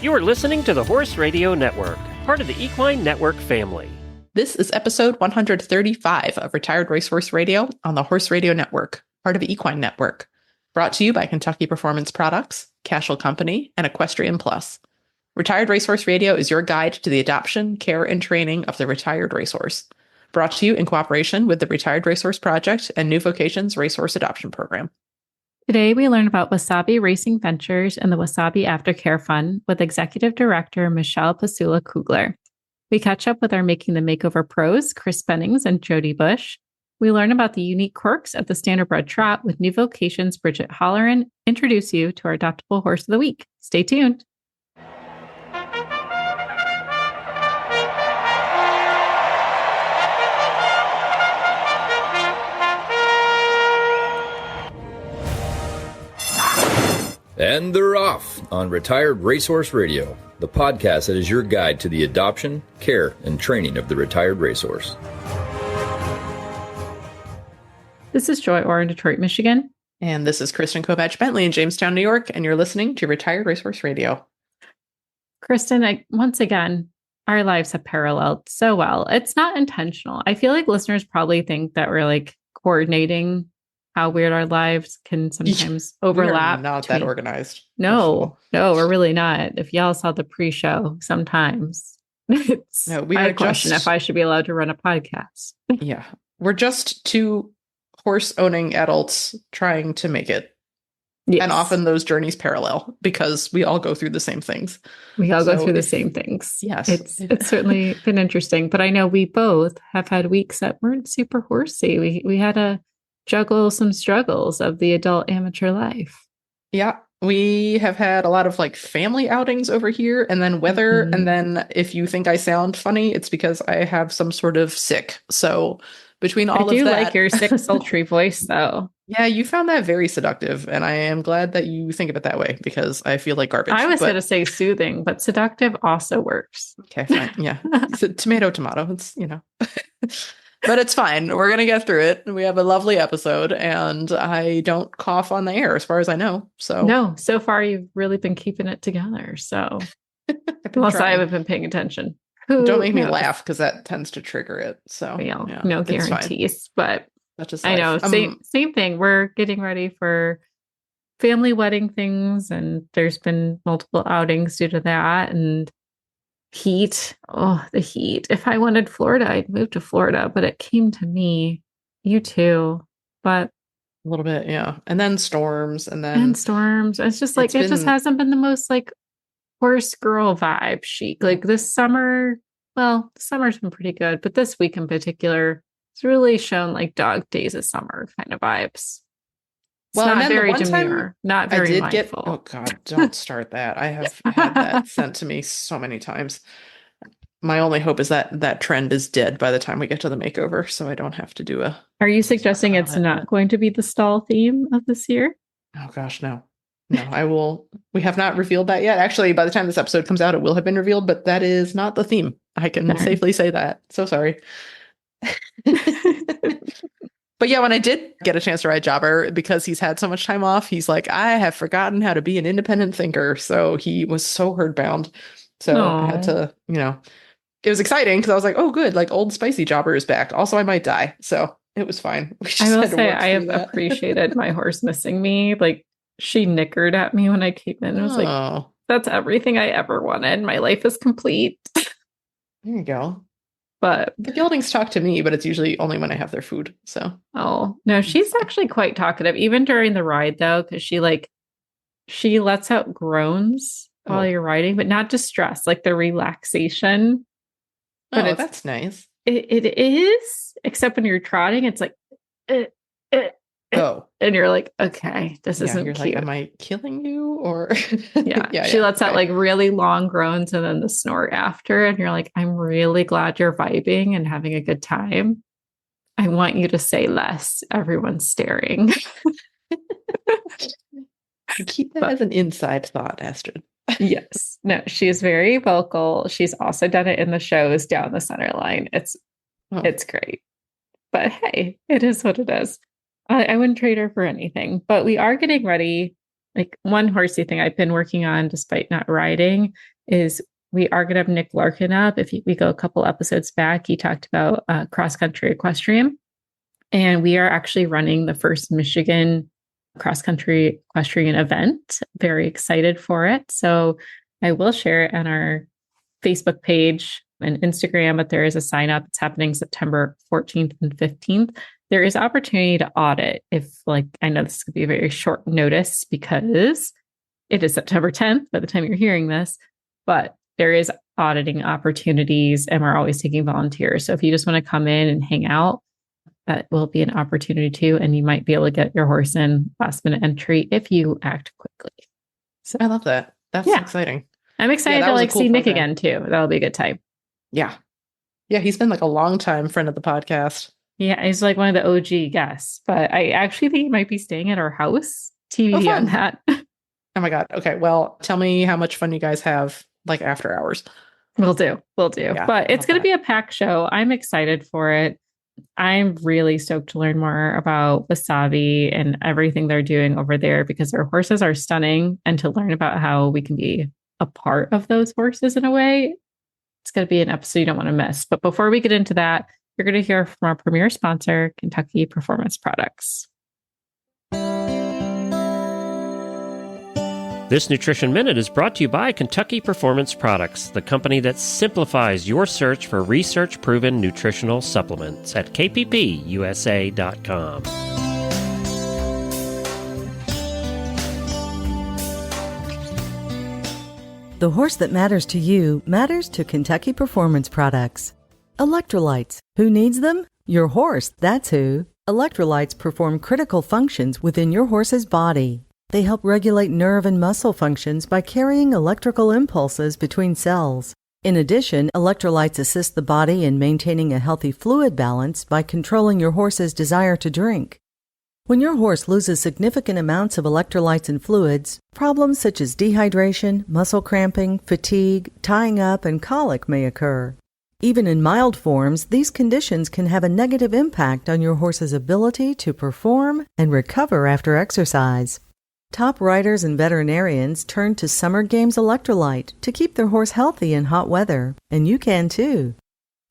You are listening to the Horse Radio Network, part of the Equine Network family. This is episode 135 of Retired Racehorse Radio on the Horse Radio Network, part of the Equine Network. Brought to you by Kentucky Performance Products, Cashel Company, and Equestrian Plus. Retired Racehorse Radio is your guide to the adoption, care, and training of the retired racehorse. Brought to you in cooperation with the Retired Racehorse Project and New Vocations Racehorse Adoption Program. Today, we learn about Wasabi Racing Ventures and the Wasabi Aftercare Fund with Executive Director Michele Pesula Kuegler. We catch up with our Making the Makeover pros, Bennings and Jody Busch. We learn about the unique quirks of the standardbred trot with New Vocations' Bridget Hollern, introduce you to our Adoptable Horse of the Week. Stay tuned. And they're off on Retired Racehorse Radio, the podcast that is your guide to the adoption, care, and training of the retired racehorse. This is Joy Orr in Detroit, Michigan. And this is Kristen Kobach-Bentley in Jamestown, New York, and you're listening to Retired Racehorse Radio. Kristen, once again, our lives have paralleled so well. It's not intentional. I feel like listeners probably think that we're like coordinating how weird our lives can sometimes overlap. We're not that organized. No, we're really not. If y'all saw the pre-show, sometimes it's I had a question if I should be allowed to run a podcast. Yeah, we're just two horse-owning adults trying to make it. Yes. And often those journeys parallel because we all go through the same things. We all go through the same things. Yes. It's certainly been interesting. But I know we both have had weeks that weren't super horsey. We had to juggle some struggles of the adult amateur life. Yeah. We have had a lot of like family outings over here and then weather. Mm-hmm. And then if you think I sound funny, it's because I have some sort of sick. So between all of that. I do like your sick, sultry voice though. Yeah, you found that very seductive, and I am glad that you think of it that way because I feel like garbage. I was going to say soothing, but seductive also works. Okay, fine. Yeah, it's a tomato. It's, but it's fine. We're going to get through it. We have a lovely episode, and I don't cough on the air as far as I know. So no, so far you've really been keeping it together. So unless I haven't been paying attention. Don't make me laugh because that tends to trigger it. So yeah, no guarantees, but. That's just I know. Same thing. We're getting ready for family wedding things, and there's been multiple outings due to that. And heat. Oh, the heat. If I wanted Florida, I'd move to Florida, but it came to me. You too. But a little bit, yeah. And then storms, storms. It's just like it just hasn't been the most like horse girl vibe chic. Like this summer. Well, the summer's been pretty good, but this week in particular. It's really shown like dog days of summer kind of vibes. It's not very demure, not very mindful. Oh God, don't start that. I have had that sent to me so many times. My only hope is that that trend is dead by the time we get to the makeover, so I don't have to do a. Are you suggesting it's not going to be the stall theme of this year? Oh gosh, no. I will. We have not revealed that yet. Actually, by the time this episode comes out, it will have been revealed, but that is not the theme. I can safely say that. So sorry. But yeah, when I did get a chance to ride Jobber, because he's had so much time off, he's like, I have forgotten how to be an independent thinker. So he was so herdbound. So I had to, it was exciting because I was like, oh, good. Like old spicy Jobber is back. Also, I might die. So it was fine. I will say I have appreciated my horse missing me. Like she nickered at me when I came in. I was like, that's everything I ever wanted. My life is complete. There you go. But the geldings talk to me, but it's usually only when I have their food. So, oh no, she's actually quite talkative, even during the ride though, because she lets out groans while you're riding, but not distress, like the relaxation. But that's nice. It is, except when you're trotting, it's like, and you're like, okay, this isn't cute. Like, am I killing you? Or she lets out like really long groans and then the snort after, and you're like, I'm really glad you're vibing and having a good time. I want you to say less. Everyone's staring. Keep that as an inside thought, Astrid. Yes. No, she's very vocal. She's also done it in the shows down the center line. It's great. But hey, it is what it is. I wouldn't trade her for anything. But we are getting ready like one horsey thing I've been working on despite not riding is we are going to have Nick Larkin up. We go a couple episodes back, he talked about cross-country equestrian. And we are actually running the first Michigan cross-country equestrian event. Very excited for it. So I will share it on our Facebook page and Instagram, but there is a sign up. It's happening September 14th and 15th. There is opportunity to audit if, like, I know this could be a very short notice because it is September 10th by the time you're hearing this, but there is auditing opportunities and we're always taking volunteers. So if you just want to come in and hang out, that will be an opportunity too. And you might be able to get your horse in last minute entry if you act quickly. So I love that. That's exciting. I'm excited to cool see Nick program again too. That'll be a good time. Yeah. Yeah. He's been like a long time friend of the podcast. Yeah. He's like one of the OG guests, but I actually think he might be staying at our house. TBD on that. Oh my God. Okay. Well, tell me how much fun you guys have like after hours. We'll do. Yeah, but it's going to be a packed show. I'm excited for it. I'm really stoked to learn more about Wasabi and everything they're doing over there because their horses are stunning, and to learn about how we can be a part of those horses in a way. It's going to be an episode you don't want to miss. But before we get into that, you're going to hear from our premier sponsor, Kentucky Performance Products. This Nutrition Minute is brought to you by Kentucky Performance Products, the company that simplifies your search for research-proven nutritional supplements at kppusa.com. The horse that matters to you matters to Kentucky Performance Products. Electrolytes. Who needs them? Your horse, that's who. Electrolytes perform critical functions within your horse's body. They help regulate nerve and muscle functions by carrying electrical impulses between cells. In addition, electrolytes assist the body in maintaining a healthy fluid balance by controlling your horse's desire to drink. When your horse loses significant amounts of electrolytes and fluids, problems such as dehydration, muscle cramping, fatigue, tying up, and colic may occur. Even in mild forms, these conditions can have a negative impact on your horse's ability to perform and recover after exercise. Top riders and veterinarians turn to Summer Games Electrolyte to keep their horse healthy in hot weather, and you can too.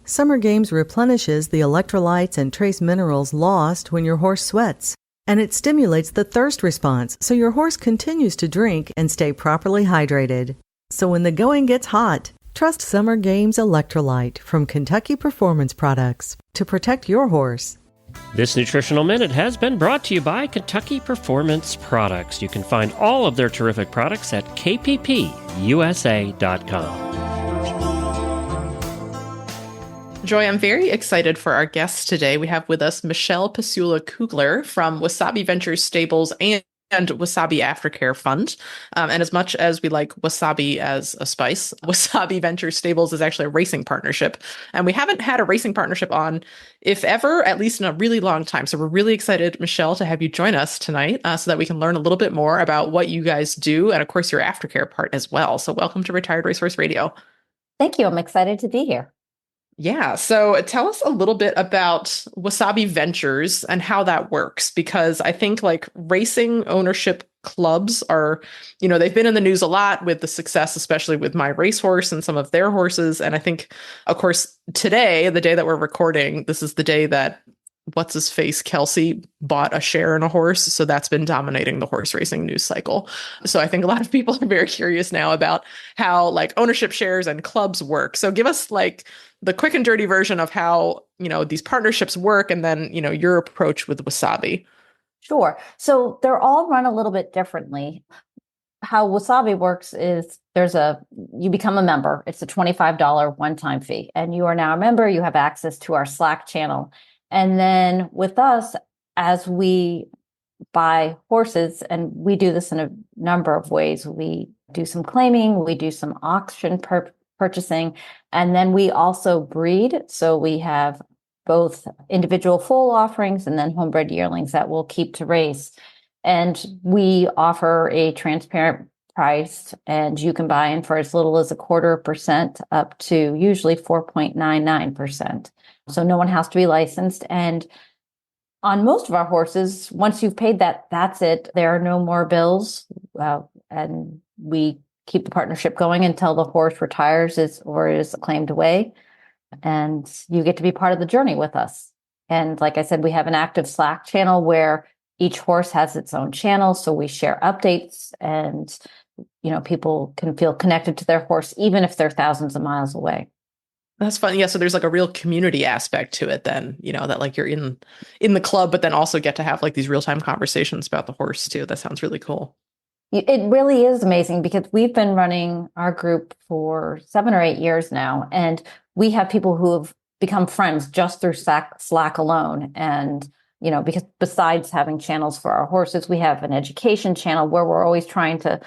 Summer Games replenishes the electrolytes and trace minerals lost when your horse sweats, and it stimulates the thirst response so your horse continues to drink and stay properly hydrated. So when the going gets hot, trust Summer Games Electrolyte from Kentucky Performance Products to protect your horse. This Nutritional Minute has been brought to you by Kentucky Performance Products. You can find all of their terrific products at kppusa.com. Joy, I'm very excited for our guests today. We have with us Michele Pesula Kuegler from Wasabi Ventures Stables and Wasabi Aftercare Fund. And as much as we like wasabi as a spice, Wasabi Ventures Stables is actually a racing partnership. And we haven't had a racing partnership on, if ever, at least in a really long time. So we're really excited, Michele, to have you join us tonight so that we can learn a little bit more about what you guys do and, of course, your aftercare part as well. So welcome to Retired Racehorse Radio. Thank you. I'm excited to be here. Yeah. So tell us a little bit about Wasabi Ventures and how that works, because I think like racing ownership clubs are, they've been in the news a lot with the success, especially with my Racehorse and some of their horses. And I think, of course, today, the day that we're recording, this is the day that what's-his-face Kelsey bought a share in a horse. So that's been dominating the horse racing news cycle. So I think a lot of people are very curious now about how like ownership shares and clubs work. So give us like the quick and dirty version of how, these partnerships work and then, your approach with Wasabi. Sure. So they're all run a little bit differently. How Wasabi works is you become a member. It's a $25 one-time fee. And you are now a member. You have access to our Slack channel. And then with us, as we buy horses, and we do this in a number of ways, we do some claiming, we do some auction purchasing, and then we also breed. So we have both individual foal offerings and then homebred yearlings that we'll keep to race. And we offer a transparent price, and you can buy in for as little as 0.25% up to usually 4.99%. So no one has to be licensed. And on most of our horses, once you've paid that, that's it. There are no more bills. And we keep the partnership going until the horse retires or is claimed away. And you get to be part of the journey with us. And like I said, we have an active Slack channel where each horse has its own channel. So we share updates and, people can feel connected to their horse, even if they're thousands of miles away. That's fun. Yeah. So there's like a real community aspect to it then, that like you're in the club, but then also get to have like these real-time conversations about the horse too. That sounds really cool. It really is amazing because we've been running our group for 7 or 8 years now. And we have people who have become friends just through Slack alone. And, because besides having channels for our horses, we have an education channel where we're always trying to,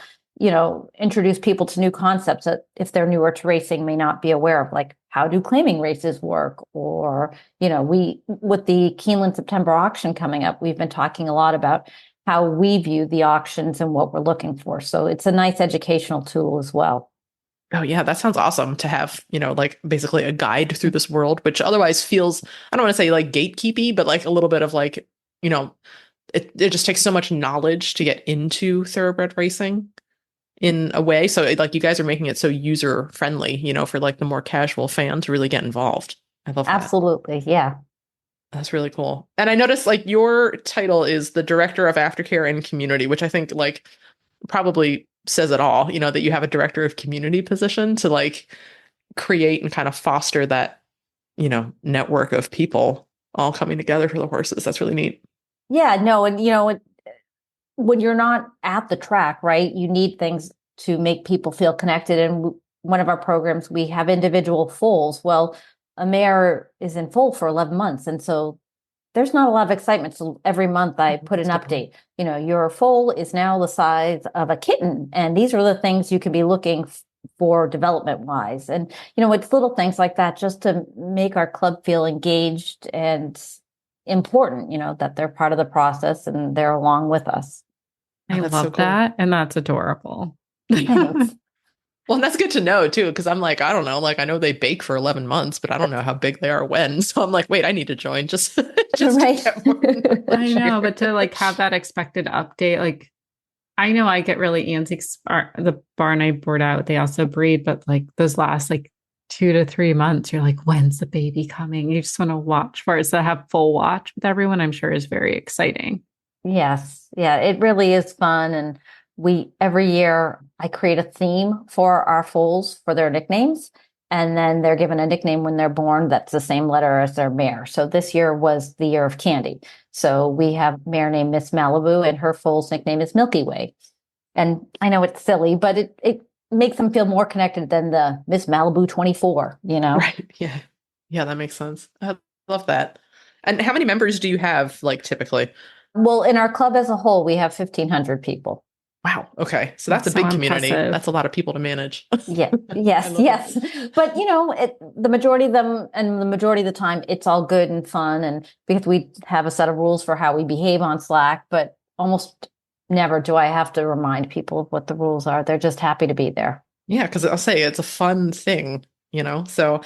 introduce people to new concepts that if they're newer to racing may not be aware of, like how do claiming races work? Or, with the Keeneland September auction coming up, we've been talking a lot about how we view the auctions and what we're looking for. So it's a nice educational tool as well. Oh yeah, that sounds awesome to have, like basically a guide through this world, which otherwise feels, I don't want to say like gatekeepy, but like a little bit of like, it just takes so much knowledge to get into thoroughbred racing in a way. So like you guys are making it so user friendly, for like the more casual fan to really get involved. I love that. Absolutely. Yeah. That's really cool. And I noticed like your title is the Director of Aftercare and Community, which I think like probably says it all, that you have a Director of Community position to like create and kind of foster that, network of people all coming together for the horses. That's really neat. Yeah, no. And, when you're not at the track, right, you need things to make people feel connected. And one of our programs, we have individual foals. Well, a mare is in foal for 11 months. And so there's not a lot of excitement. So every month I put an update, your foal is now the size of a kitten. And these are the things you can be looking for development wise. And, it's little things like that just to make our club feel engaged and important, that they're part of the process and they're along with us. I love so cool. That. And that's adorable. Thanks. Well, that's good to know too, because I'm like, I don't know, like I know they bake for 11 months, but I don't know how big they are when. So I'm like, wait, I need to join just right. to get more I know, but to like have that expected update, like I know I get really antsy. The barn I board out, they also breed, but like those last like 2 to 3 months, you're like, when's the baby coming? You just want to watch for it. So have full watch with everyone, I'm sure is very exciting. Yes. Yeah, it really is fun. And every year I create a theme for our foals for their nicknames. And then they're given a nickname when they're born that's the same letter as their mare. So this year was the year of Candy. So we have a mare named Miss Malibu and her foal's nickname is Milky Way. And I know it's silly, but it makes them feel more connected than the Miss Malibu 24, Right. Yeah. Yeah, that makes sense. I love that. And how many members do you have like typically? Well, in our club as a whole, we have 1,500 people. Wow. Okay. So that's a big community. Impressive. That's a lot of people to manage. Yeah. Yes. Yes. That. But, the majority of them and the majority of the time, it's all good and fun. And because we have a set of rules for how we behave on Slack, but almost never do I have to remind people of what the rules are. They're just happy to be there. Yeah. Because I'll say it's a fun thing, So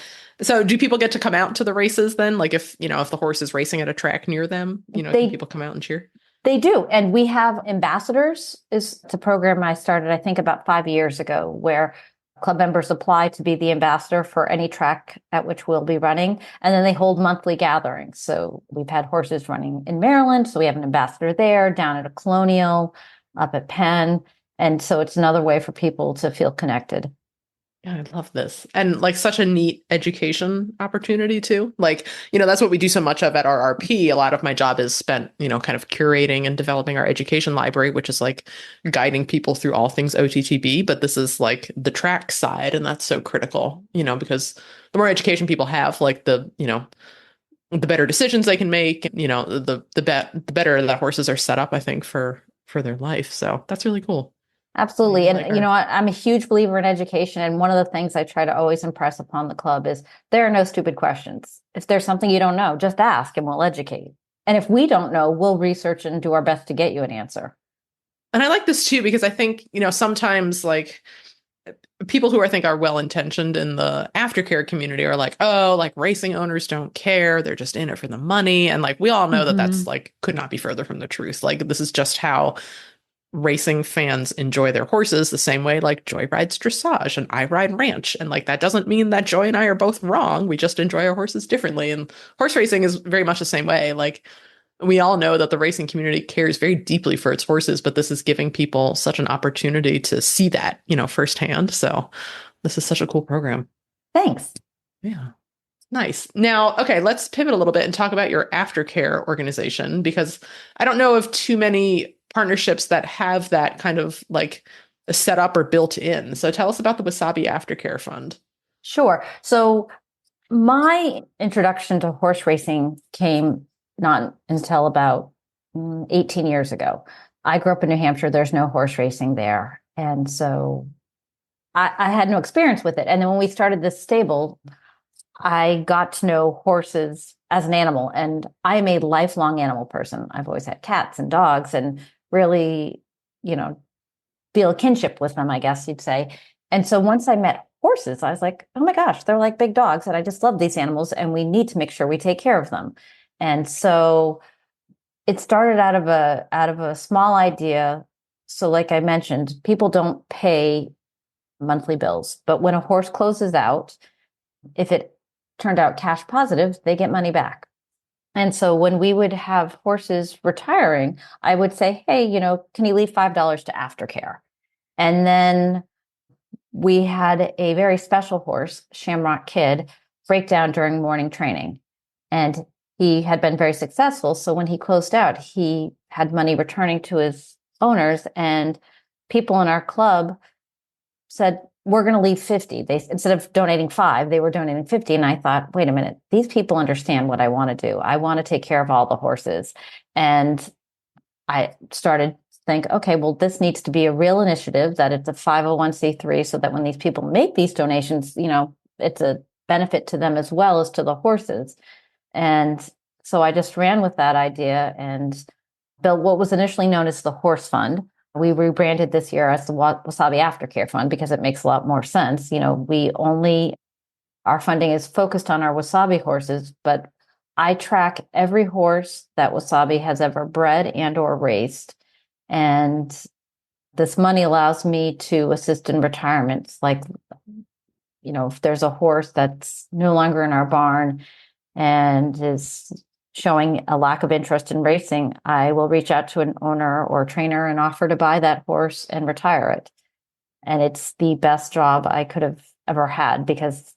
do people get to come out to the races then? Like if the horse is racing at a track near them, can people come out and cheer? They do. And we have ambassadors. It's a program I started, I think, about 5 years ago, where club members apply to be the ambassador for any track at which we'll be running. And then they hold monthly gatherings. So we've had horses running in Maryland. So we have an ambassador there, down at a Colonial, up at Penn. And so it's another way for people to feel connected. Yeah, I love this. And like such a neat education opportunity too. Like, that's what we do so much of at our RP. A lot of my job is spent, kind of curating and developing our education library, which is like guiding people through all things OTTB. But this is like the track side. And that's so critical, because the more education people have, like the better decisions they can make, the better that horses are set up, I think, for their life. So that's really cool. Absolutely. And, I'm a huge believer in education. And one of the things I try to always impress upon the club is there are no stupid questions. If there's something you don't know, just ask and we'll educate. And if we don't know, we'll research and do our best to get you an answer. And I like this too, because I think, sometimes like people who I think are well-intentioned in the aftercare community are like, oh, like racing owners don't care. They're just in it for the money. And like, we all know that that's like, could not be further from the truth. Like, this is just how racing fans enjoy their horses, the same way like Joy rides dressage and I ride ranch. And like, that doesn't mean that Joy and I are both wrong. We just enjoy our horses differently. And horse racing is very much the same way. Like, we all know that the racing community cares very deeply for its horses, but this is giving people such an opportunity to see that, firsthand. So this is such a cool program. Thanks. Yeah. Nice. Now, okay, let's pivot a little bit and talk about your aftercare organization, because I don't know of too many partnerships that have that kind of like a set up or built in. So tell us about the Wasabi Aftercare Fund. Sure. So my introduction to horse racing came not until about 18 years ago. I grew up in New Hampshire. There's no horse racing there. And so I had no experience with it. And then when we started this stable, I got to know horses as an animal. And I'm a lifelong animal person. I've always had cats and dogs and really, feel a kinship with them, I guess you'd say. And so once I met horses, I was like, oh my gosh, they're like big dogs. And I just love these animals. And we need to make sure we take care of them. And so it started out of a small idea. So like I mentioned, people don't pay monthly bills, but when a horse closes out, if it turned out cash positive, they get money back. And so when we would have horses retiring, I would say, hey, can you leave $5 to aftercare? And then we had a very special horse, Shamrock Kid, break down during morning training. And he had been very successful. So when he closed out, he had money returning to his owners, and people in our club said, we're going to leave 50. They, instead of donating 5, they were donating 50. And I thought, wait a minute, these people understand what I want to do. I want to take care of all the horses. And I started to think, okay, well, this needs to be a real initiative, that it's a 501c3, so that when these people make these donations, it's a benefit to them as well as to the horses. And so I just ran with that idea and built what was initially known as the Horse Fund. We rebranded this year as the Wasabi Aftercare Fund because it makes a lot more sense. Our funding is focused on our Wasabi horses, but I track every horse that Wasabi has ever bred and or raced. And this money allows me to assist in retirements. Like, if there's a horse that's no longer in our barn and is showing a lack of interest in racing, I will reach out to an owner or trainer and offer to buy that horse and retire it. And it's the best job I could have ever had because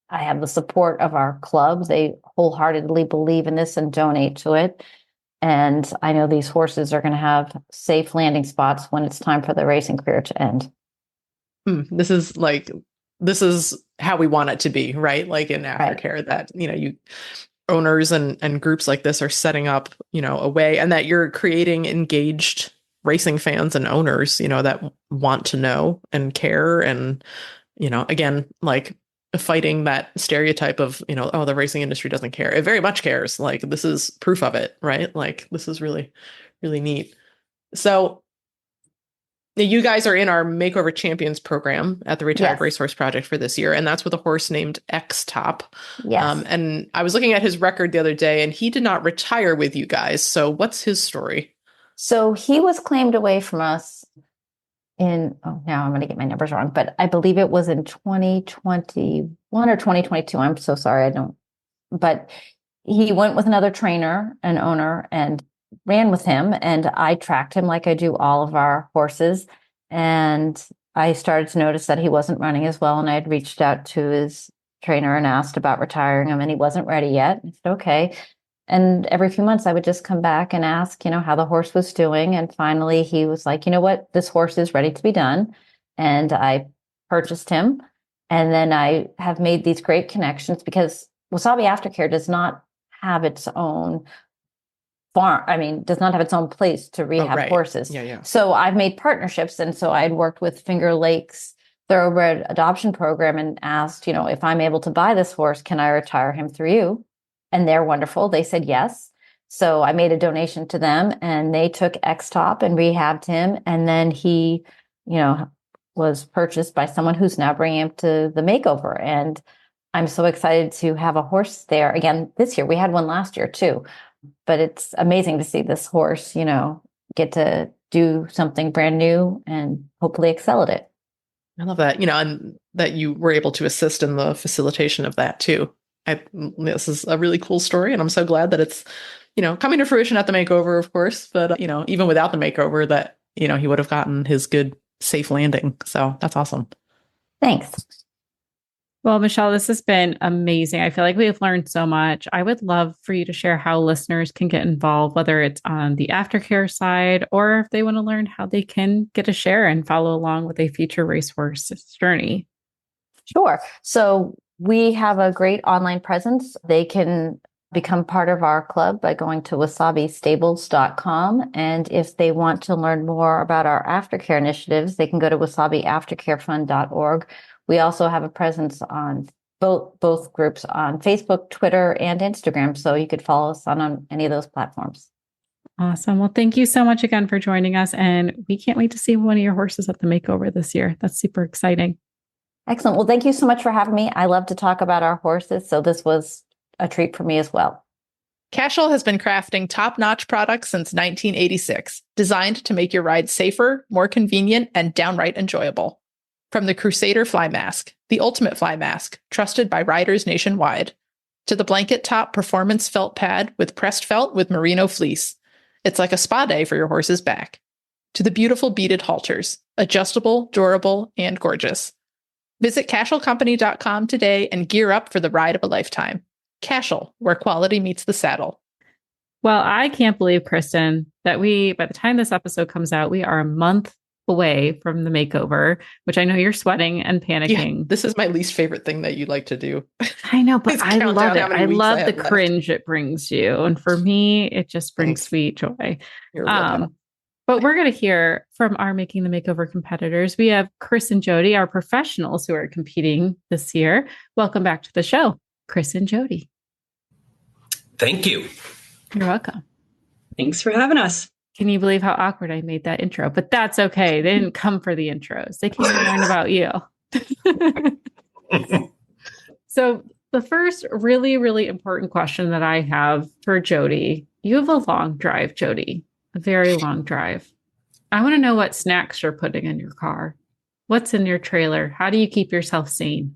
I have the support of our club. They wholeheartedly believe in this and donate to it. And I know these horses are going to have safe landing spots when it's time for the racing career to end. This is how we want it to be, right? Like in aftercare, right. That, you owners and groups like this are setting up, a way, and that you're creating engaged racing fans and owners, that want to know and care. And, again, like fighting that stereotype of, oh, the racing industry doesn't care. It very much cares. Like, this is proof of it, right? Like, this is really, really neat. So you guys are in our Makeover Champions program at the Retired Racehorse Project for this year, and that's with a horse named X-Top. Yes. And I was looking at his record the other day, and he did not retire with you guys. So what's his story? So he was claimed away from us now I'm going to get my numbers wrong, but I believe it was in 2021 or 2022. I'm so sorry. But he went with another trainer and owner and ran with him, and I tracked him like I do all of our horses. And I started to notice that he wasn't running as well. And I had reached out to his trainer and asked about retiring him, and he wasn't ready yet. I said, okay. And every few months I would just come back and ask, how the horse was doing. And finally he was like, you know what, this horse is ready to be done. And I purchased him. And then I have made these great connections because Wasabi Aftercare does not have its own farm. Does not have its own place to rehab horses. Yeah. So I've made partnerships. And so I had worked with Finger Lakes Thoroughbred Adoption Program and asked, if I'm able to buy this horse, can I retire him through you? And they're wonderful. They said yes. So I made a donation to them, and they took X-Top and rehabbed him. And then he, was purchased by someone who's now bringing him to the makeover. And I'm so excited to have a horse there again this year. We had one last year too, but it's amazing to see this horse, get to do something brand new and hopefully excel at it. I love that, and that you were able to assist in the facilitation of that too. This is a really cool story, and I'm so glad that it's, coming to fruition at the makeover, of course, but, even without the makeover, that, he would have gotten his good, safe landing. So that's awesome. Thanks. Well, Michele, this has been amazing. I feel like we've learned so much. I would love for you to share how listeners can get involved, whether it's on the aftercare side or if they want to learn how they can get a share and follow along with a future racehorse journey. Sure. So we have a great online presence. They can become part of our club by going to wasabistables.com. And if they want to learn more about our aftercare initiatives, they can go to wasabiaftercarefund.org. We also have a presence on both groups on Facebook, Twitter, and Instagram. So you could follow us on any of those platforms. Awesome. Well, thank you so much again for joining us. And we can't wait to see one of your horses at the makeover this year. That's super exciting. Excellent. Well, thank you so much for having me. I love to talk about our horses. So this was a treat for me as well. Cashel has been crafting top-notch products since 1986, designed to make your ride safer, more convenient, and downright enjoyable. From the Crusader Fly Mask, the ultimate fly mask, trusted by riders nationwide, to the blanket top performance felt pad with pressed felt with merino fleece. It's like a spa day for your horse's back. To the beautiful beaded halters, adjustable, durable, and gorgeous. Visit cashelcompany.com today and gear up for the ride of a lifetime. Cashel, where quality meets the saddle. Well, I can't believe, Kristen, that by the time this episode comes out, we are a month away from the makeover, which I know you're sweating and panicking. Yeah, this is my least favorite thing that you like to do. I know, but I love it. I love the left. cringe it brings you. And for me, it just brings sweet joy. But we're going to hear from our Making the Makeover competitors. We have Chris and Jody, our professionals who are competing this year. Welcome back to the show, Chris and Jody. Thank you. You're welcome. Thanks for having us. Can you believe how awkward I made that intro? But that's okay. They didn't come for the intros. They came to learn about you. So the first really, really important question that I have for Jody, you have a long drive, Jody, a very long drive. I want to know what snacks you're putting in your car. What's in your trailer? How do you keep yourself sane?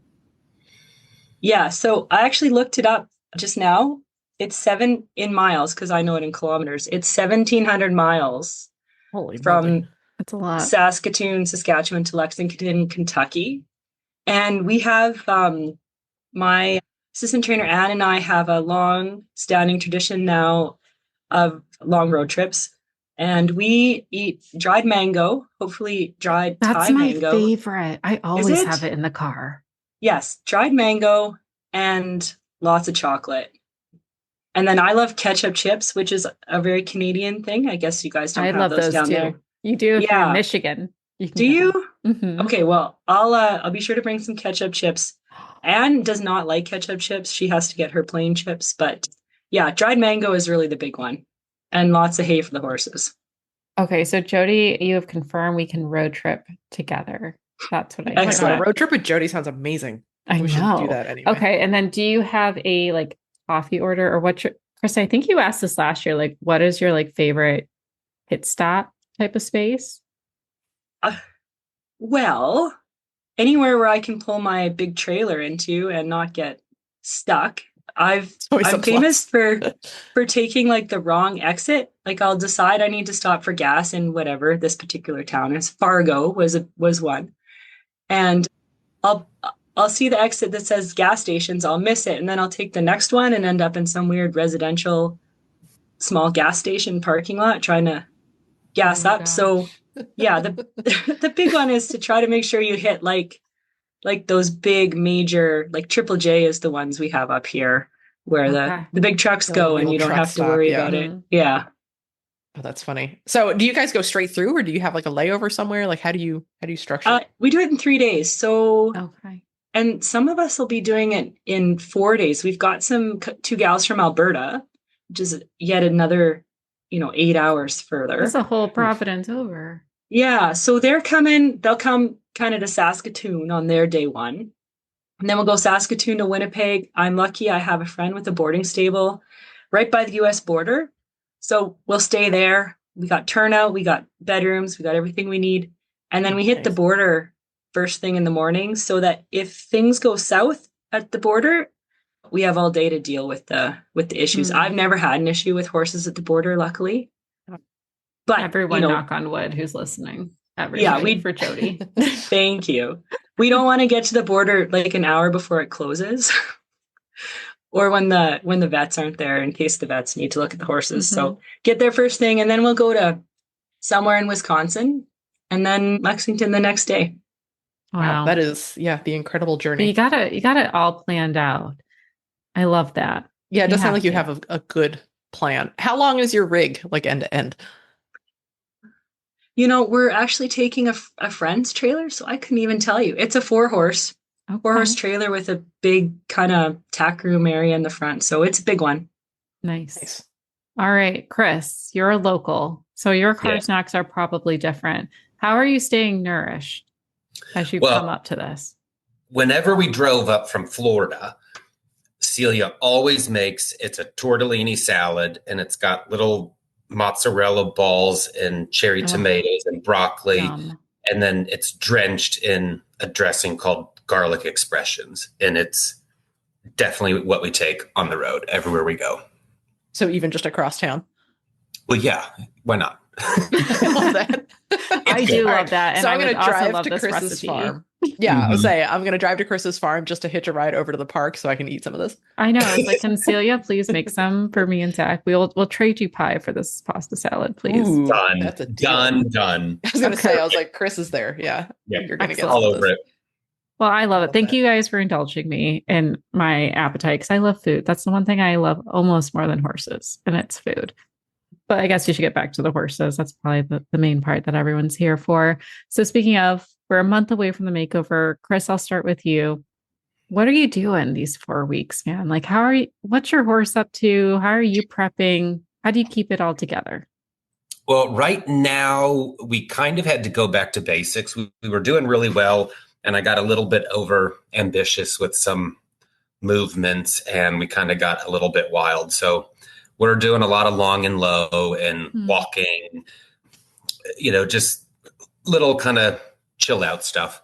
Yeah, so I actually looked it up just now. It's 7 in miles because I know it in kilometers. It's 1,700 miles from That's a lot. Saskatoon, Saskatchewan to Lexington, Kentucky. And we have my assistant trainer, Anne, and I have a long standing tradition now of long road trips. And we eat dried mango, hopefully dried Thai mango. That's my favorite. I always have it in the car. Yes, dried mango and lots of chocolate. And then I love ketchup chips, which is a very Canadian thing. I guess you guys don't have those down there. You do if you're in Michigan. Do you? Mm-hmm. Okay, well, I'll be sure to bring some ketchup chips. Anne does not like ketchup chips. She has to get her plain chips. But yeah, dried mango is really the big one. And lots of hay for the horses. Okay, so Jody, you have confirmed we can road trip together. That's what I think. Oh, a road trip with Jody sounds amazing. We should do that anyway. Okay, and then do you have a coffee order or what's your, Chris, I think you asked this last year, what is your favorite pit stop type of space? Well, anywhere where I can pull my big trailer into and not get stuck. I'm famous for taking the wrong exit. I'll decide I need to stop for gas in whatever this particular town is. Fargo was one. And I'll see the exit that says gas stations, I'll miss it, and then I'll take the next one and end up in some weird residential small gas station parking lot trying to gas up. Gosh. So yeah, the big one is to try to make sure you hit those big major, Triple J is the ones we have up here where the big trucks go and you don't have to worry about it. Yeah. Oh, that's funny. So do you guys go straight through or do you have a layover somewhere? How do you structure it? We do it in 3 days. So, okay. And some of us will be doing it in 4 days. We've got 2 gals from Alberta, which is yet another, 8 hours further. That's a whole Providence over. Yeah. So they'll come kind of to Saskatoon on their day one. And then we'll go Saskatoon to Winnipeg. I'm lucky I have a friend with a boarding stable right by the US border. So we'll stay there. We got turnout, we got bedrooms, we got everything we need. And then we hit the border first thing in the morning so that if things go south at the border, we have all day to deal with the issues. I've never had an issue with horses at the border, luckily. But everyone, knock on wood, who's listening. Everybody for Jody. Thank you. We don't want to get to the border like an hour before it closes, or when the vets aren't there, in case the vets need to look at the horses. So get there first thing, and then we'll go to somewhere in Wisconsin, and then Lexington the next day. Wow, that is the incredible journey. You got it all planned out. I love that. Yeah, it does sound like you have a good plan. How long is your rig, like end to end? We're actually taking a friend's trailer, so I couldn't even tell you. It's a 4-horse trailer with a big kind of tack room area in the front. So it's a big one. Nice. All right, Chris, you're a local, so your car snacks are probably different. How are you staying nourished as you come up to this? Whenever we drove up from Florida, Celia always makes, it's a tortellini salad, and it's got little mozzarella balls and cherry tomatoes and broccoli. Yum. And then it's drenched in a dressing called garlic expressions. And it's definitely what we take on the road everywhere we go. So even just across town? Well, yeah. Why not? I love that. I do love that. And so I'm going to drive to Chris's farm. Yeah, I would say I'm going to drive to Chris's farm just to hitch a ride over to the park so I can eat some of this. I know. It's like, can Celia please make some for me and Zach? We'll trade you pie for this pasta salad, please. Ooh, done. That's a deal. Done. I was going to say, I was like, Chris is there. Yeah. You're going to get all over it. Well, I love it. Thank you guys for indulging me in my appetite, because I love food. That's the one thing I love almost more than horses, and it's food. But I guess you should get back to the horses. That's probably the main part that everyone's here for. So speaking of, we're a month away from the makeover. Chris, I'll start with you. What are you doing these 4 weeks, man? Like, what's your horse up to? How are you prepping? How do you keep it all together? Well, right now, we kind of had to go back to basics. We were doing really well, and I got a little bit over ambitious with some movements, and we kind of got a little bit wild. So we're doing a lot of long and low and walking, just little kind of chill out stuff.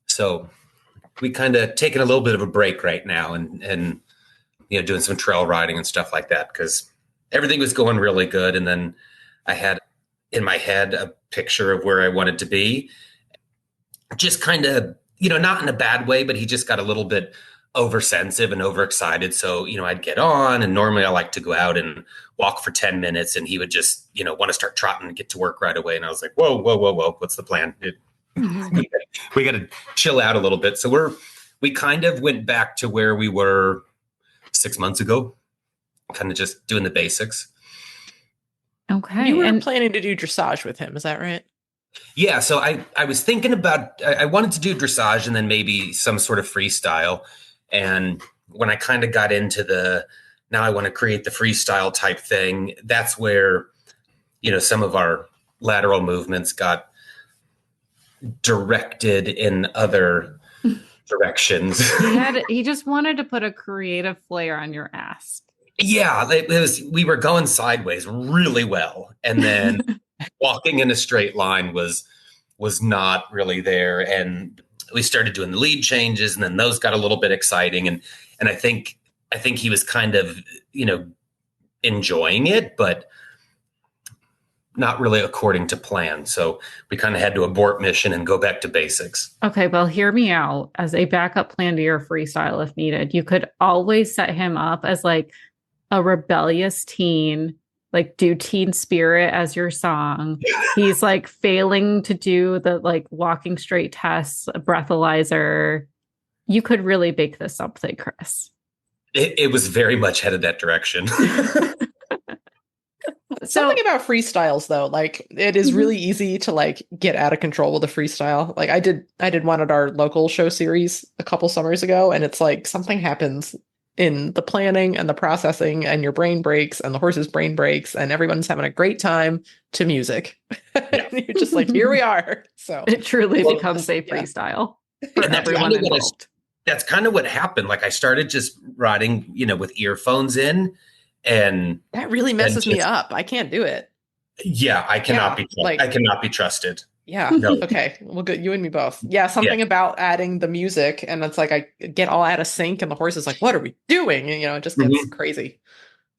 So we kind of taking a little bit of a break right now and doing some trail riding and stuff like that, because everything was going really good. And then I had in my head a picture of where I wanted to be, just kind of, not in a bad way, but he just got a little bit oversensitive and overexcited. So, I'd get on, and normally I like to go out and walk for 10 minutes, and he would just, want to start trotting and get to work right away. And I was like, whoa, what's the plan? We got to chill out a little bit. So we kind of went back to where we were 6 months ago, kind of just doing the basics. Okay. You were planning to do dressage with him. Is that right? Yeah. So I was thinking about, I wanted to do dressage and then maybe some sort of freestyle. And when I kind of got into now I want to create the freestyle type thing, that's where, some of our lateral movements got directed in other directions. He just wanted to put a creative flair on your ass. Yeah, we were going sideways really well. And then walking in a straight line was not really there. And we started doing the lead changes, and then those got a little bit exciting. And I think he was kind of, enjoying it, but not really according to plan. So we kind of had to abort mission and go back to basics. Okay, well, hear me out. As a backup plan to your freestyle, if needed, you could always set him up as like a rebellious teen, like do Teen Spirit as your song. He's like failing to do the like walking straight tests, a breathalyzer. You could really bake this something, Chris. It was very much headed that direction. Something about freestyles though, like it is really easy to like get out of control with a freestyle. Like I did one at our local show series a couple summers ago, and it's like something happens in the planning and the processing, and your brain breaks and the horse's brain breaks and everyone's having a great time to music. Yeah. You're just like, here we are. So it truly becomes a freestyle for everyone involved. That's kind of what happened. Like I started just riding, with earphones in, and that really messes me up. I can't do it. Yeah, I cannot be trusted. Yeah. No. Okay. Well, good. You and me both. Yeah. Something about adding the music, and it's like I get all out of sync, and the horse is like, "What are we doing?" And it just gets crazy.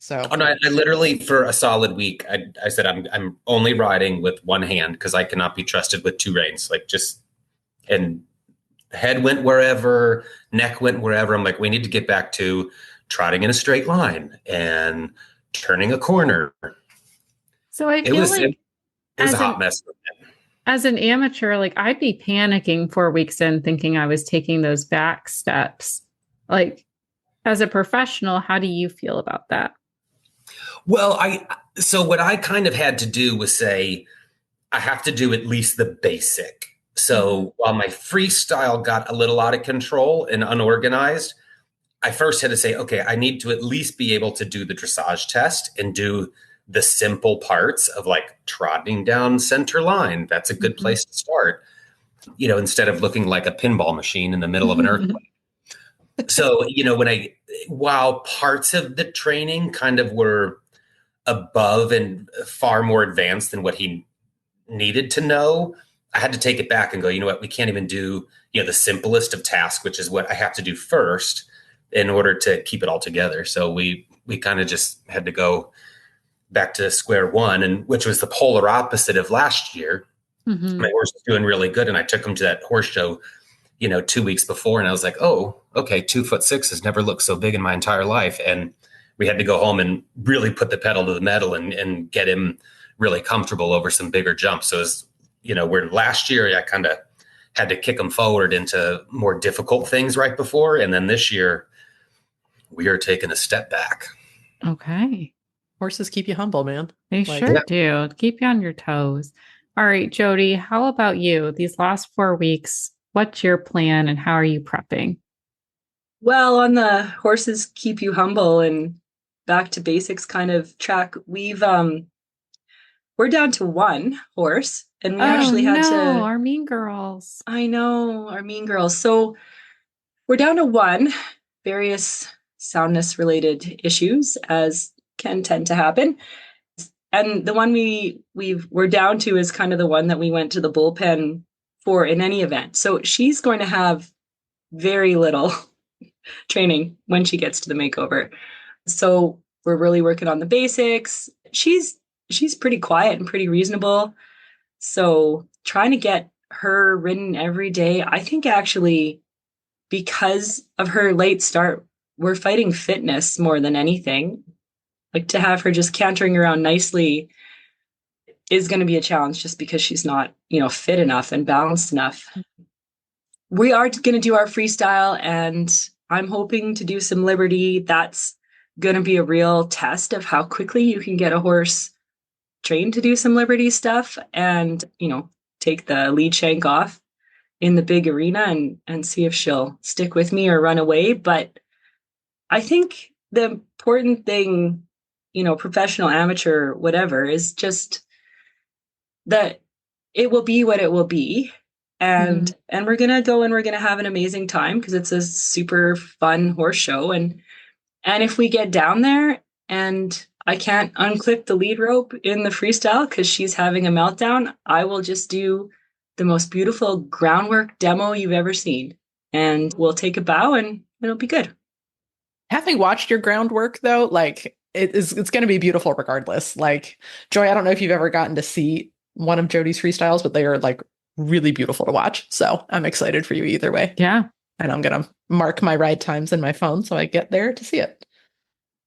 So, no, I literally for a solid week, I said I'm only riding with one hand because I cannot be trusted with two reins. And head went wherever, neck went wherever. I'm like, we need to get back to trotting in a straight line and turning a corner. So I feel it was a hot mess. As an amateur, I'd be panicking 4 weeks in thinking I was taking those back steps. As a professional, how do you feel about that? Well, so what I kind of had to do was say, I have to do at least the basic. So while my freestyle got a little out of control and unorganized, I first had to say, okay, I need to at least be able to do the dressage test and do the simple parts of trotting down center line. That's a good place to start, instead of looking like a pinball machine in the middle of an earthquake. So, while parts of the training kind of were above and far more advanced than what he needed to know, I had to take it back and go, you know what, we can't even do, the simplest of tasks, which is what I have to do first in order to keep it all together. So we kind of just had to go back to square one, and which was the polar opposite of last year. My horse was doing really good, and I took him to that horse show, 2 weeks before, and I was like, oh, okay, 2'6" has never looked so big in my entire life. And we had to go home and really put the pedal to the metal and get him really comfortable over some bigger jumps. So it was, where last year I kind of had to kick him forward into more difficult things right before, and then this year we are taking a step back. Okay. Horses keep you humble, man. They sure do. Keep you on your toes. All right, Jody, how about you? These last 4 weeks, what's your plan and how are you prepping? Well, on the horses keep you humble and back to basics kind of track, we're down to one horse, and we actually had to our mean girls. I know, our mean girls. So we're down to one, various soundness related issues, as can tend to happen. And the one we're down to is kind of the one that we went to the bullpen for in any event. So she's going to have very little training when she gets to the makeover. So we're really working on the basics. She's pretty quiet and pretty reasonable. So trying to get her ridden every day, I think actually because of her late start, we're fighting fitness more than anything. To have her just cantering around nicely is going to be a challenge just because she's not, fit enough and balanced enough. We are going to do our freestyle, and I'm hoping to do some liberty. That's going to be a real test of how quickly you can get a horse trained to do some liberty stuff and, take the lead shank off in the big arena and see if she'll stick with me or run away. But I think the important thing, professional, amateur, whatever, is just that it will be what it will be. And we're going to go and we're going to have an amazing time because it's a super fun horse show. And if we get down there and I can't unclip the lead rope in the freestyle because she's having a meltdown, I will just do the most beautiful groundwork demo you've ever seen. And we'll take a bow and it'll be good. Having watched your groundwork, though, it's going to be beautiful regardless. Joy, I don't know if you've ever gotten to see one of Jody's freestyles, but they are really beautiful to watch. So I'm excited for you either way. Yeah. And I'm going to mark my ride times in my phone so I get there to see it.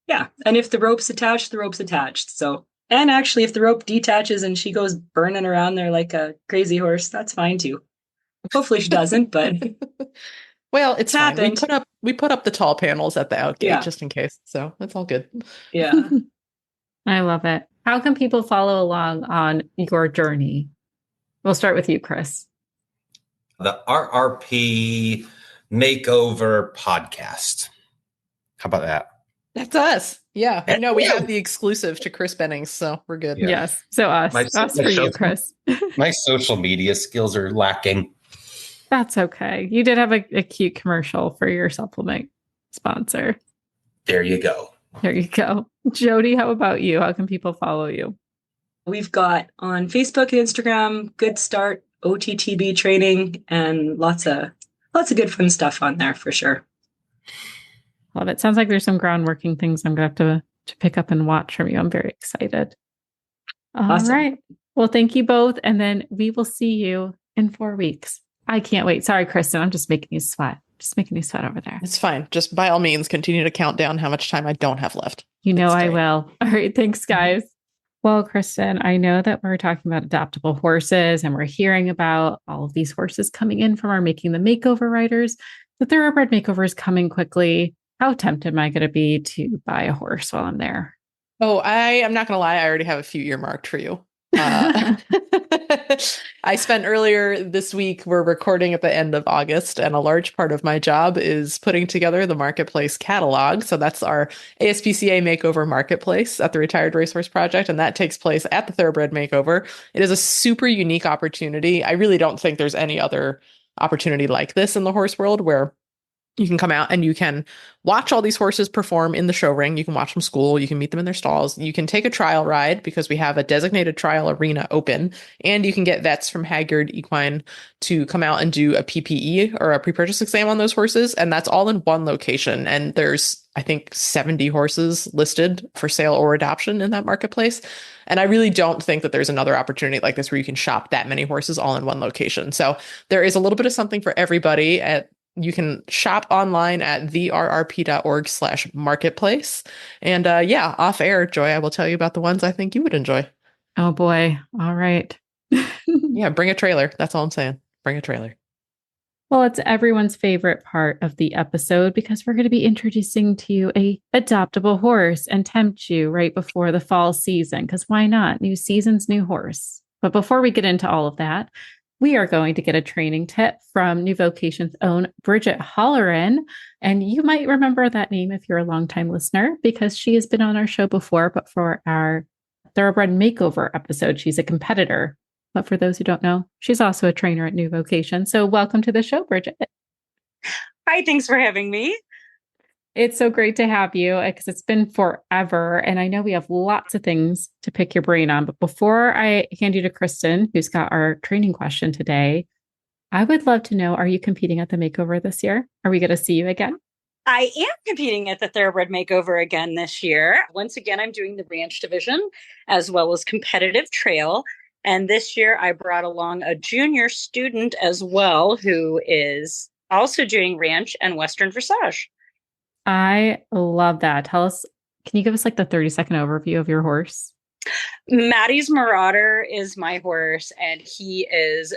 Yeah. And if the rope's attached, the rope's attached. So, and actually, if the rope detaches and she goes burning around there like a crazy horse, that's fine too. Hopefully she doesn't, but well, it's fine. We put up the tall panels at the outgate just in case. So it's all good. Yeah. I love it. How can people follow along on your journey? We'll start with you, Chris. The RRP Makeover podcast. How about that? That's us. Yeah. I know we have the exclusive to Chris Bennings, so we're good. Yeah. Yes. So us for you, Chris. My social media skills are lacking. That's okay. You did have a cute commercial for your supplement sponsor. There you go. There you go. Jody, how about you? How can people follow you? We've got on Facebook and Instagram, Good Start, OTTB training, and lots of good fun stuff on there for sure. Love it. Sounds like there's some groundworking things I'm going to have to pick up and watch from you. I'm very excited. All right. Well, thank you both. And then we will see you in 4 weeks. I can't wait. Sorry, Kristen. I'm just making you sweat. Just making you sweat over there. It's fine. Just by all means, continue to count down how much time I don't have left. You know I will. All right. Thanks, guys. Well, Kristen, I know that we're talking about adoptable horses and we're hearing about all of these horses coming in from our Making the Makeover writers. The Thoroughbred Makeover is coming quickly. How tempted am I going to be to buy a horse while I'm there? Oh, I'm not going to lie. I already have a few earmarked for you. I spent earlier this week, we're recording at the end of August, and a large part of my job is putting together the marketplace catalog. So that's our ASPCA Makeover Marketplace at the Retired Racehorse Project, and that takes place at the Thoroughbred Makeover. It is a super unique opportunity. I really don't think there's any other opportunity like this in the horse world where you can come out and you can watch all these horses perform in the show ring. You can watch them school. You can meet them in their stalls. You can take a trial ride because we have a designated trial arena open. And you can get vets from Hagyard Equine to come out and do a PPE or a pre-purchase exam on those horses. And that's all in one location. And there's, I think, 70 horses listed for sale or adoption in that marketplace. And I really don't think that there's another opportunity like this where you can shop that many horses all in one location. So there is a little bit of something for everybody. You can shop online at therrp.org/marketplace. And off air, Joy, I will tell you about the ones I think you would enjoy. Oh boy. All right. Yeah, bring a trailer. That's all I'm saying. Bring a trailer. Well, it's everyone's favorite part of the episode because we're going to be introducing to you a adoptable horse and tempt you right before the fall season. Because why not? New season's new horse. But before we get into all of that, we are going to get a training tip from New Vocations' own Bridget Hollern. And you might remember that name if you're a longtime listener, because she has been on our show before, but for our Thoroughbred Makeover episode, she's a competitor. But for those who don't know, she's also a trainer at New Vocation. So welcome to the show, Bridget. Hi, thanks for having me. It's so great to have you because it's been forever. And I know we have lots of things to pick your brain on. But before I hand you to Kristen, who's got our training question today, I would love to know, are you competing at the makeover this year? Are we going to see you again? I am competing at the Thoroughbred Makeover again this year. Once again, I'm doing the ranch division as well as competitive trail. And this year I brought along a junior student as well, who is also doing ranch and Western dressage. I love that. Tell us, can you give us like the 30-second overview of your horse? Maddie's Marauder is my horse, and he is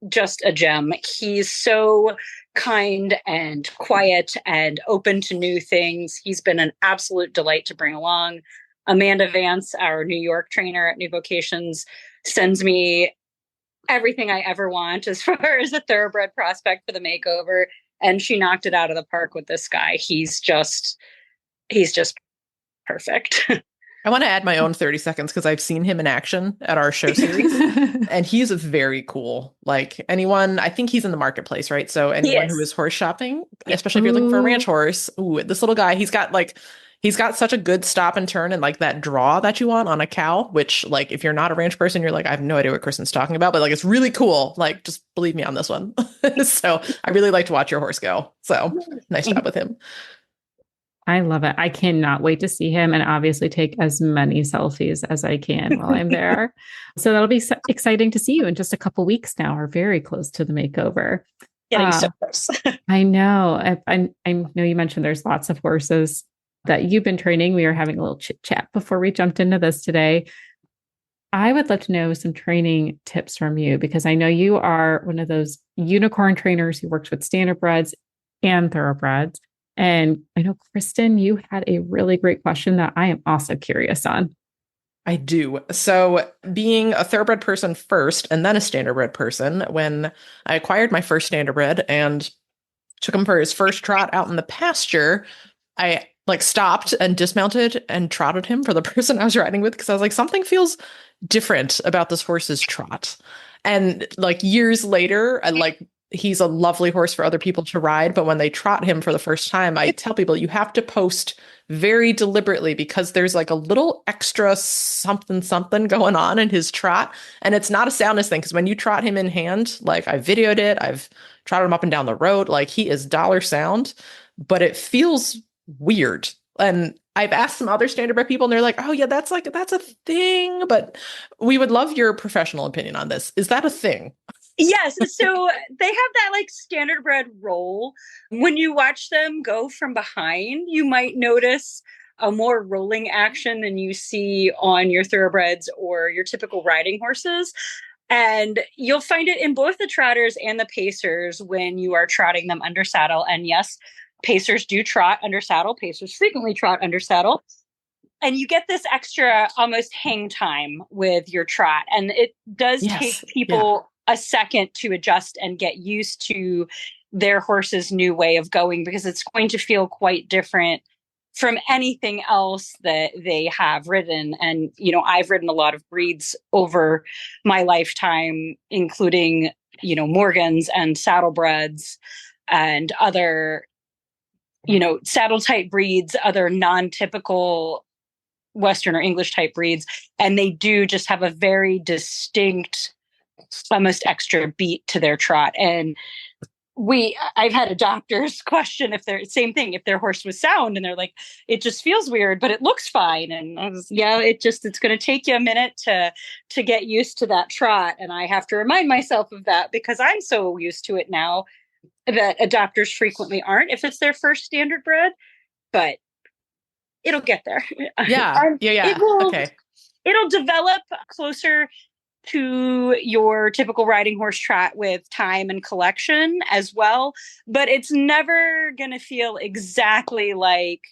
just a gem. He's so kind and quiet and open to new things. He's been an absolute delight to bring along. Amanda Vance, our New York trainer at New Vocations, sends me everything I ever want as far as a thoroughbred prospect for the makeover. And she knocked it out of the park with this guy. He's just perfect. I want to add my own 30 seconds because I've seen him in action at our show series and he's very cool. Like anyone, I think he's in the marketplace, right? So anyone who is horse shopping, especially if you're looking for a ranch horse, this little guy, he's got such a good stop and turn and like that draw that you want on a cow, which like, if you're not a ranch person, you're like, I have no idea what Kristen's talking about, but like, it's really cool. Like, just believe me on this one. So I really like to watch your horse go. So nice job with him. I love it. I cannot wait to see him and obviously take as many selfies as I can while I'm there. So that'll be exciting to see you in just a couple weeks now. We're very close to the makeover. Getting so close. I know. I know you mentioned there's lots of horses that you've been training. We were having a little chit chat before we jumped into this today. I would love to know some training tips from you because I know you are one of those unicorn trainers who works with standardbreds and thoroughbreds. And I know, Kristen, you had a really great question that I am also curious on. I do. So being a thoroughbred person first and then a standardbred person, when I acquired my first standardbred and took him for his first trot out in the pasture, I like stopped and dismounted and trotted him for the person I was riding with because I was like, something feels different about this horse's trot. And like years later, I like he's a lovely horse for other people to ride, but when they trot him for the first time, I tell people you have to post very deliberately because there's like a little extra something going on in his trot, and it's not a soundness thing because when you trot him in hand, like I videoed it, I've trotted him up and down the road, like he is dollar sound, but it feels weird. And I've asked some other standardbred people and they're like, oh yeah, that's a thing, but we would love your professional opinion on this. Is that a thing? Yes. So they have that like standardbred roll. When you watch them go from behind, you might notice a more rolling action than you see on your thoroughbreds or your typical riding horses. And you'll find it in both the trotters and the pacers when you are trotting them under saddle. And yes, pacers do trot under saddle. Pacers frequently trot under saddle. And you get this extra almost hang time with your trot. And it does take people a second to adjust and get used to their horse's new way of going, because it's going to feel quite different from anything else that they have ridden. And, you know, I've ridden a lot of breeds over my lifetime, including, you know, Morgans and saddlebreds and other, you know, saddle type breeds, other non-typical Western or English type breeds. And they do just have a very distinct, almost extra beat to their trot. And I've had adopters question if they're same thing, if their horse was sound, and they're like, it just feels weird, but it looks fine. And I was, it's going to take you a minute to get used to that trot. And I have to remind myself of that because I'm so used to it now that adopters frequently aren't if it's their first standardbred, but it'll get there. Yeah. It'll develop closer to your typical riding horse trot with time and collection as well. But it's never going to feel exactly like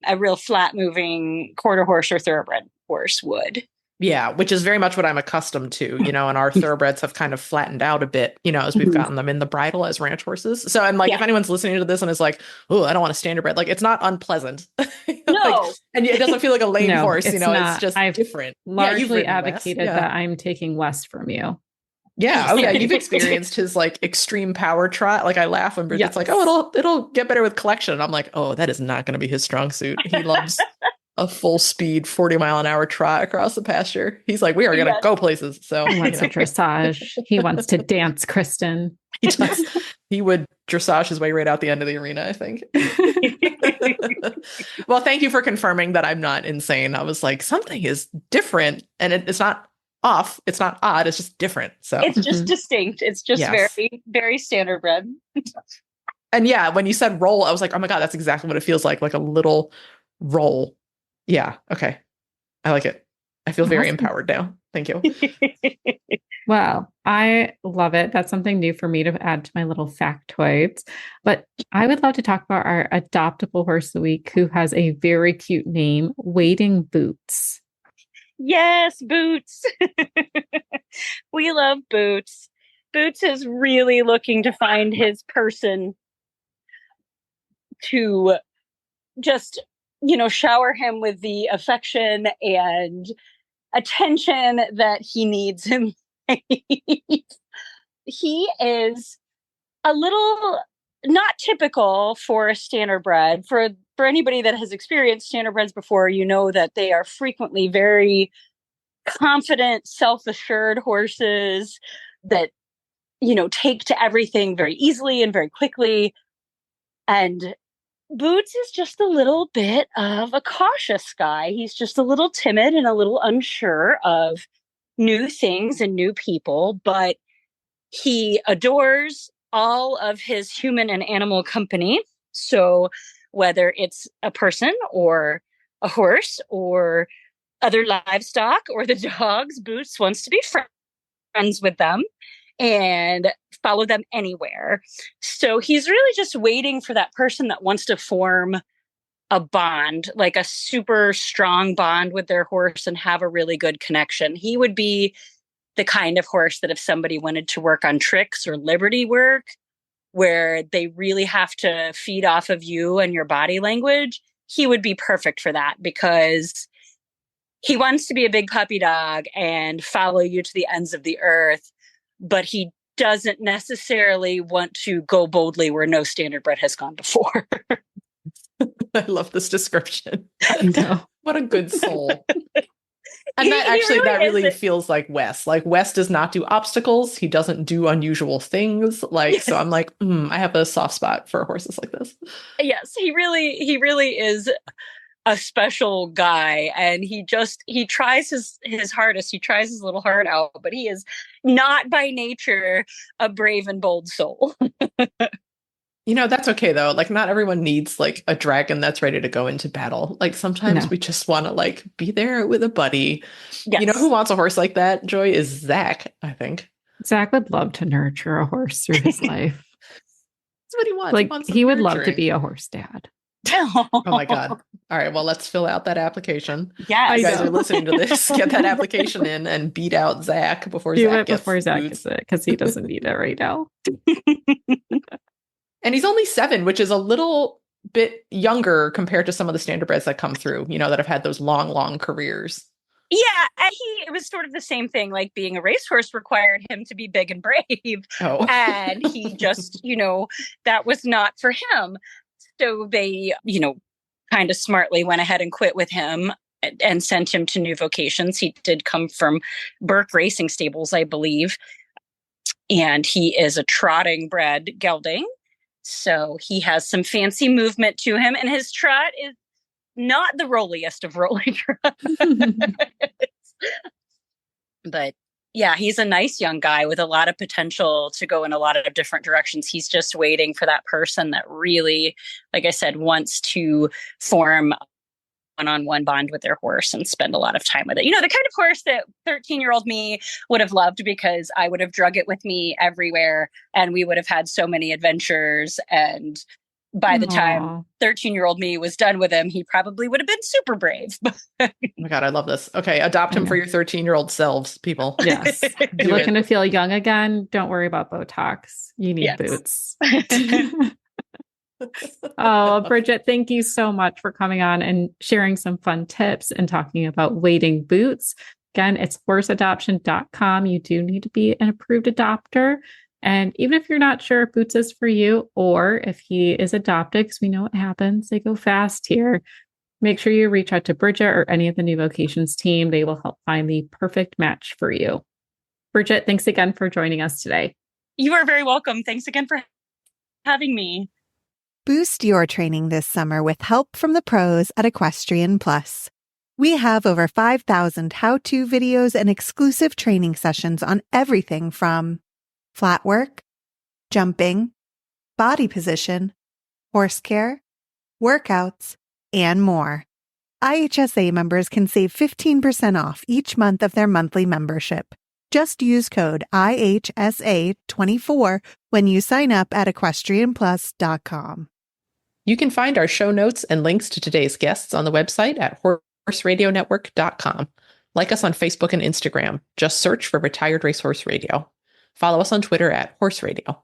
a real flat moving quarter horse or thoroughbred horse would. Yeah, which is very much what I'm accustomed to, you know, and our thoroughbreds have kind of flattened out a bit, you know, as we've gotten them in the bridle as ranch horses. So I'm like, if anyone's listening to this and is like, oh, I don't want a standardbred, like, it's not unpleasant. No. And it doesn't feel like a lame horse, you know, not. it's just I've different. Largely advocated that I'm taking West from you. Yeah. Oh yeah. You've experienced his like extreme power trot. Like I laugh when Bridget's like, oh, it'll get better with collection. And I'm like, oh, that is not going to be his strong suit. He loves a full speed 40-mile-an-hour trot across the pasture. He's like, we are going to go places. So he wants to dressage. He wants to dance, Kristen. He would dressage his way right out the end of the arena, I think. Well, thank you for confirming that I'm not insane. I was like, something is different, and it's not off. It's not odd. It's just different. So it's just distinct. It's just very, very standardbred. And yeah, when you said roll, I was like, oh my God, that's exactly what it feels like a little roll. Yeah. Okay. I like it. I feel very empowered now. Thank you. Well, I love it. That's something new for me to add to my little factoids. But I would love to talk about our adoptable horse of the week, who has a very cute name, Wading Boots. Yes, Boots. We love Boots. Boots is really looking to find his person to just, you know, shower him with the affection and attention that he needs in life. He is a little not typical for a standardbred. For anybody that has experienced standardbreds before, you know that they are frequently very confident, self-assured horses that, you know, take to everything very easily and very quickly. And Boots is just a little bit of a cautious guy. He's just a little timid and a little unsure of new things and new people, but he adores all of his human and animal company. So whether it's a person or a horse or other livestock or the dogs, Boots wants to be friends with them and follow them anywhere. So he's really just waiting for that person that wants to form a bond, like a super strong bond with their horse and have a really good connection. He would be the kind of horse that if somebody wanted to work on tricks or liberty work, where they really have to feed off of you and your body language, he would be perfect for that, because he wants to be a big puppy dog and follow you to the ends of the earth, but he doesn't necessarily want to go boldly where no standardbred has gone before. I love this description. I know. What a good soul. And that really feels like Wes. Like, Wes does not do obstacles. He doesn't do unusual things. Like, so I'm like, I have a soft spot for horses like this. Yes, he really is a special guy, and he tries his hardest. He tries his little heart out, but he is not by nature a brave and bold soul. That's okay though. Like, not everyone needs like a dragon that's ready to go into battle. Like, sometimes we just want to like be there with a buddy. Yes. You know who wants a horse like that, Joy? Is Zach, I think. Zach would love to nurture a horse through his life. That's what he wants. Like, he would love to be a horse dad. Oh my God. All right. Well, let's fill out that application. Yes. You guys are listening to this. Get that application in and beat out Zach before Zach gets it, because he doesn't need it right now. And he's only 7, which is a little bit younger compared to some of the standardbreds that come through, that have had those long careers. Yeah, and it was sort of the same thing, like being a racehorse required him to be big and brave. Oh. And he just, that was not for him. So they, kind of smartly went ahead and quit with him and sent him to new Vocations. He did come from Burke Racing Stables, I believe. And he is a trotting bred gelding. So he has some fancy movement to him, and his trot is not the rolliest of rolling trots. But yeah, he's a nice young guy with a lot of potential to go in a lot of different directions. He's just waiting for that person that really, like I said, wants to form a one-on-one bond with their horse and spend a lot of time with it. The kind of horse that 13-year-old me would have loved, because I would have drug it with me everywhere and we would have had so many adventures. And by the time 13-year-old me was done with him, he probably would have been super brave. Oh my God, I love this. Okay, adopt him for your 13-year-old selves, people. Yes. You're looking to feel young again? Don't worry about Botox. You need boots. Oh, Bridget, thank you so much for coming on and sharing some fun tips and talking about weighting boots. Again, it's horseadoption.com. You do need to be an approved adopter. And even if you're not sure if Boots is for you or if he is adopted, because we know what happens, they go fast here, make sure you reach out to Bridget or any of the new Vocations team. They will help find the perfect match for you. Bridget, thanks again for joining us today. You are very welcome. Thanks again for having me. Boost your training this summer with help from the pros at Equestrian Plus. We have over 5,000 how-to videos and exclusive training sessions on everything from flat work, jumping, body position, horse care, workouts, and more. IHSA members can save 15% off each month of their monthly membership. Just use code IHSA24 when you sign up at equestrianplus.com. You can find our show notes and links to today's guests on the website at horseradionetwork.com. Like us on Facebook and Instagram. Just search for Retired Racehorse Radio. Follow us on Twitter at Horse Radio.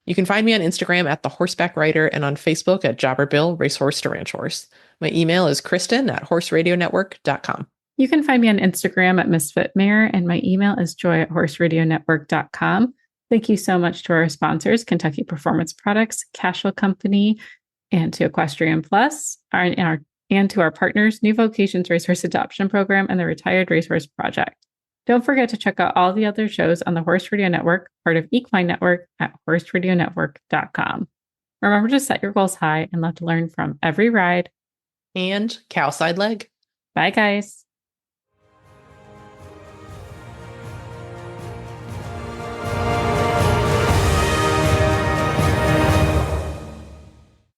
You can find me on Instagram at The Horseback Writer and on Facebook at Jobber Bill Racehorse to Ranch Horse. My email is Kristen@horseradionetwork.com. You can find me on Instagram at Misfit Mare, and my email is joy@horseradionetwork.com. Thank you so much to our sponsors, Kentucky Performance Products, Cashel Company, and to Equestrian Plus, and to our partners, New Vocations Racehorse Adoption Program and the Retired Racehorse Project. Don't forget to check out all the other shows on the Horse Radio Network, part of Equine Network, at horseradionetwork.com. Remember to set your goals high and love to learn from every ride and cowside leg. Bye, guys.